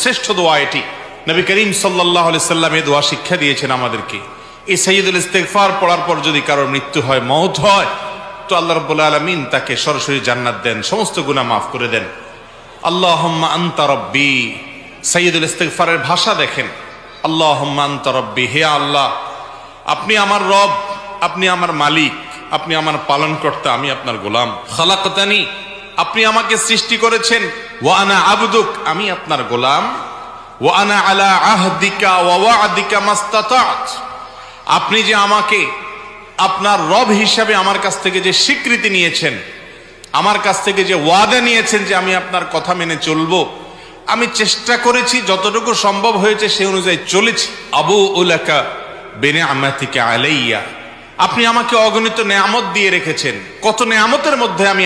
শ্রেষ্ঠ দোয়া এটি। নবী করিম সাল্লাল্লাহু আলাইহি সাল্লাম এই দোয়া শিক্ষা দিয়েছেন আমাদেরকে। এই সাইয়্যিদুল ইস্তিগফার পড়ার পর যদি কারোর মৃত্যু হয়, মওত হয়, তো আল্লাহ রাব্বুল আলামিন তাকে সরাসরি জান্নাত দেন, সমস্ত গুনাহ মাফ করে দেন। আল্লাহুম্মা আনতা রাব্বি, সাইয়্যিদুল ইস্তিগফারের ভাষা দেখেন। আল্লাহুম্মা আনতা রাব্বি, হে আল্লাহ আপনি আমার রব, আপনি আমার মালিক, আপনি আমার পালনকর্তা, আমি আপনার গোলাম। খালাকতানি, আপনি আমাকে সৃষ্টি করেছেন। ওয়া আনা আবদুক, আমি আপনার গোলাম। ওয়া আনা আলা আহদিকা ওয়া ওয়া'দিকা মাস্তাতা'ত, আপনি যে আমাকে আপনার রব হিসাবে আমার কাছ থেকে যে স্বীকৃতি নিয়েছেন, আমার কাছ থেকে যে ওয়াদা নিয়েছেন যে আমি আপনার কথা মেনে চলবো, আমি চেষ্টা করেছি, যতটুকু সম্ভব হয়েছে সে অনুযায়ী চলেছি। আবু উলাকা বিনিআমাতিকা আলাইয়া, আপনি আমাকে অগণিত নেয়ামত দিয়ে রেখেছেন। কত নেয়ামতের মধ্যে আমি